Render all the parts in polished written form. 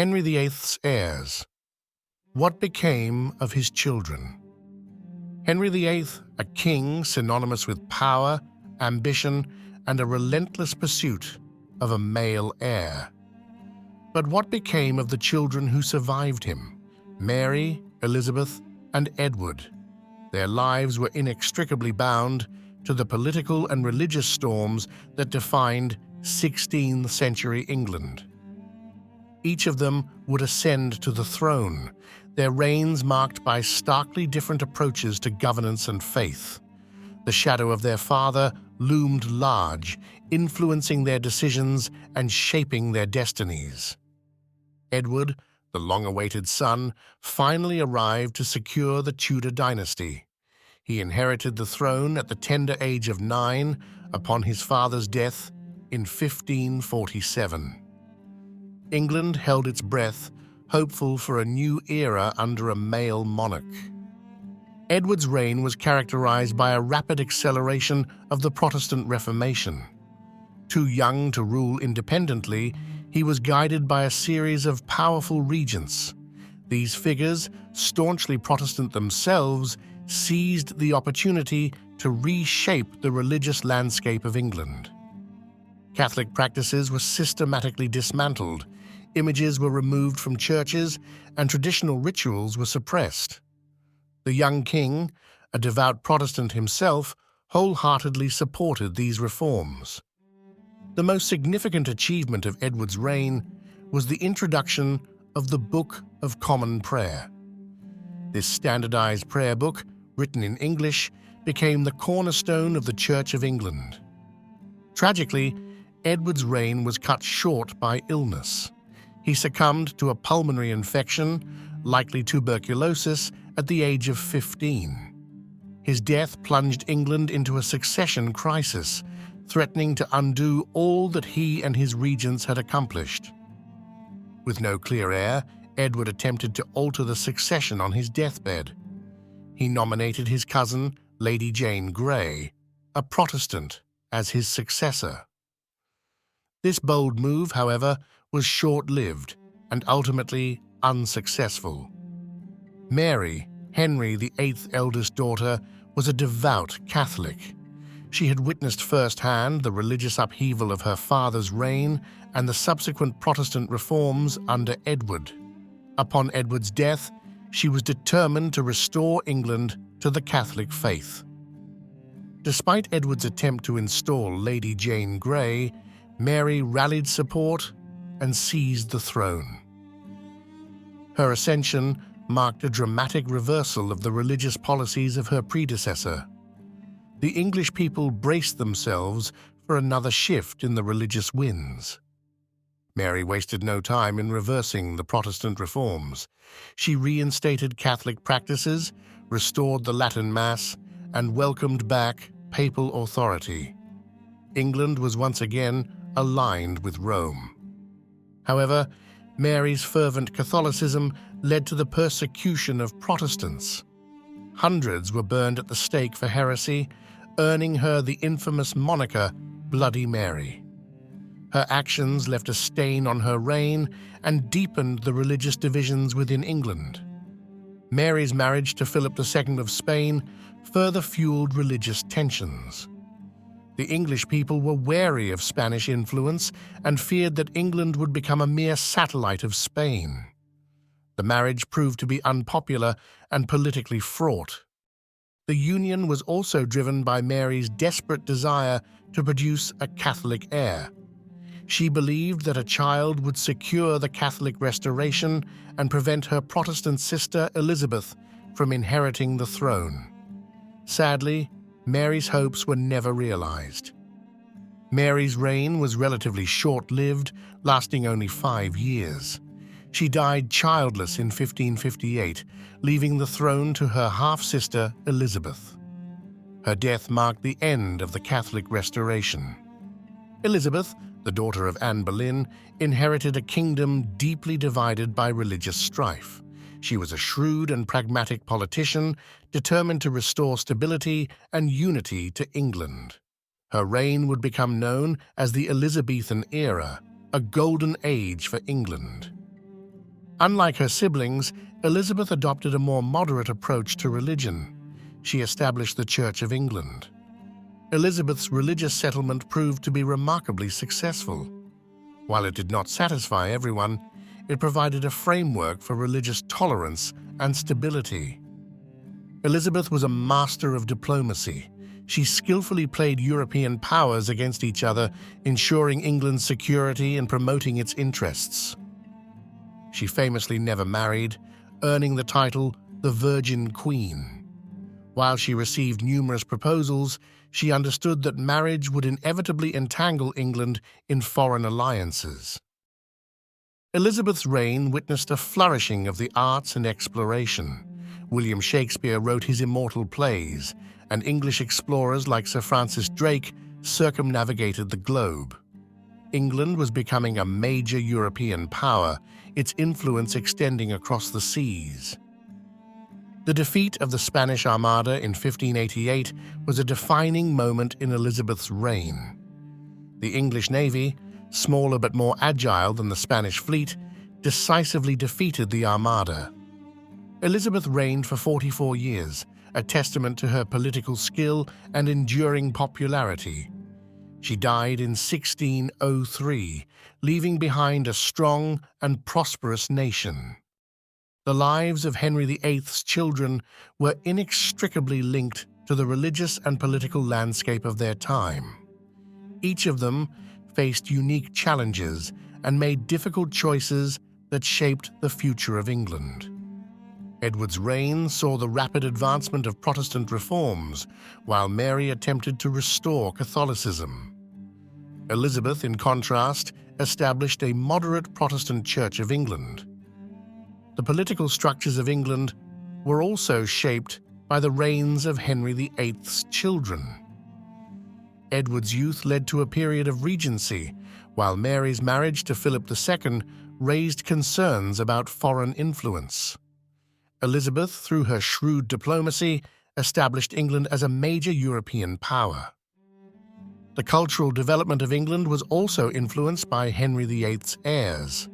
Henry VIII's heirs. What became of his children? Henry VIII, a king synonymous with power, ambition, and a relentless pursuit of a male heir. But what became of the children who survived him? Mary, Elizabeth, and Edward. Their lives were inextricably bound to the political and religious storms that defined 16th century England. Each of them would ascend to the throne, their reigns marked by starkly different approaches to governance and faith. The shadow of their father loomed large, influencing their decisions and shaping their destinies. Edward, the long-awaited son, finally arrived to secure the Tudor dynasty. He inherited the throne at the tender age of 9 upon his father's death in 1547. England held its breath, hopeful for a new era under a male monarch. Edward's reign was characterized by a rapid acceleration of the Protestant Reformation. Too young to rule independently, he was guided by a series of powerful regents. These figures, staunchly Protestant themselves, seized the opportunity to reshape the religious landscape of England. Catholic practices were systematically dismantled, images were removed from churches, and traditional rituals were suppressed. The young king, a devout Protestant himself, wholeheartedly supported these reforms. The most significant achievement of Edward's reign was the introduction of the Book of Common Prayer. This standardized prayer book, written in English, became the cornerstone of the Church of England. Tragically, Edward's reign was cut short by illness. He succumbed to a pulmonary infection, likely tuberculosis, at the age of 15. His death plunged England into a succession crisis, threatening to undo all that he and his regents had accomplished. With no clear heir, Edward attempted to alter the succession on his deathbed. He nominated his cousin, Lady Jane Grey, a Protestant, as his successor. This bold move, however, was short-lived and ultimately unsuccessful. Mary, Henry VIII's eldest daughter, was a devout Catholic. She had witnessed firsthand the religious upheaval of her father's reign and the subsequent Protestant reforms under Edward. Upon Edward's death, she was determined to restore England to the Catholic faith. Despite Edward's attempt to install Lady Jane Grey, Mary rallied support and seized the throne. Her ascension marked a dramatic reversal of the religious policies of her predecessor. The English people braced themselves for another shift in the religious winds. Mary wasted no time in reversing the Protestant reforms. She reinstated Catholic practices, restored the Latin Mass, and welcomed back papal authority. England was once again aligned with Rome. However, Mary's fervent Catholicism led to the persecution of Protestants. Hundreds were burned at the stake for heresy, earning her the infamous moniker Bloody Mary. Her actions left a stain on her reign and deepened the religious divisions within England. Mary's marriage to Philip II of Spain further fueled religious tensions. The English people were wary of Spanish influence and feared that England would become a mere satellite of Spain. The marriage proved to be unpopular and politically fraught. The union was also driven by Mary's desperate desire to produce a Catholic heir. She believed that a child would secure the Catholic restoration and prevent her Protestant sister Elizabeth from inheriting the throne. Sadly, Mary's hopes were never realized. Mary's reign was relatively short-lived, lasting only 5 years. She died childless in 1558, leaving the throne to her half-sister Elizabeth. Her death marked the end of the Catholic Restoration. Elizabeth, the daughter of Anne Boleyn, inherited a kingdom deeply divided by religious strife. She was a shrewd and pragmatic politician, determined to restore stability and unity to England. Her reign would become known as the Elizabethan era, a golden age for England. Unlike her siblings, Elizabeth adopted a more moderate approach to religion. She established the Church of England. Elizabeth's religious settlement proved to be remarkably successful. While it did not satisfy everyone, it provided a framework for religious tolerance and stability. Elizabeth was a master of diplomacy. She skillfully played European powers against each other, ensuring England's security and promoting its interests. She famously never married, earning the title the Virgin Queen. While she received numerous proposals, she understood that marriage would inevitably entangle England in foreign alliances. Elizabeth's reign witnessed a flourishing of the arts and exploration. William Shakespeare wrote his immortal plays, and English explorers like Sir Francis Drake circumnavigated the globe. England was becoming a major European power, its influence extending across the seas. The defeat of the Spanish Armada in 1588 was a defining moment in Elizabeth's reign. The English navy, smaller but more agile than the Spanish fleet, decisively defeated the Armada. Elizabeth reigned for 44 years, a testament to her political skill and enduring popularity. She died in 1603, leaving behind a strong and prosperous nation. The lives of Henry VIII's children were inextricably linked to the religious and political landscape of their time. Each of them faced unique challenges and made difficult choices that shaped the future of England. Edward's reign saw the rapid advancement of Protestant reforms, while Mary attempted to restore Catholicism. Elizabeth, in contrast, established a moderate Protestant Church of England. The political structures of England were also shaped by the reigns of Henry VIII's children. Edward's youth led to a period of regency, while Mary's marriage to Philip II raised concerns about foreign influence. Elizabeth, through her shrewd diplomacy, established England as a major European power. The cultural development of England was also influenced by Henry VIII's heirs.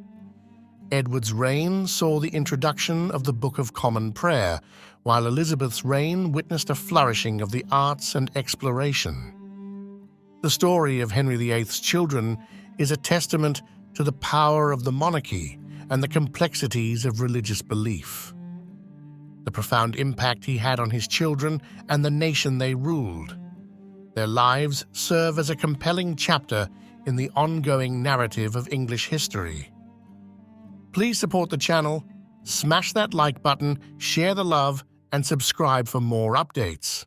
Edward's reign saw the introduction of the Book of Common Prayer, while Elizabeth's reign witnessed a flourishing of the arts and exploration. The story of Henry VIII's children is a testament to the power of the monarchy and the complexities of religious belief. The profound impact he had on his children and the nation they ruled. Their lives serve as a compelling chapter in the ongoing narrative of English history. Please support the channel, smash that like button, share the love, and subscribe for more updates.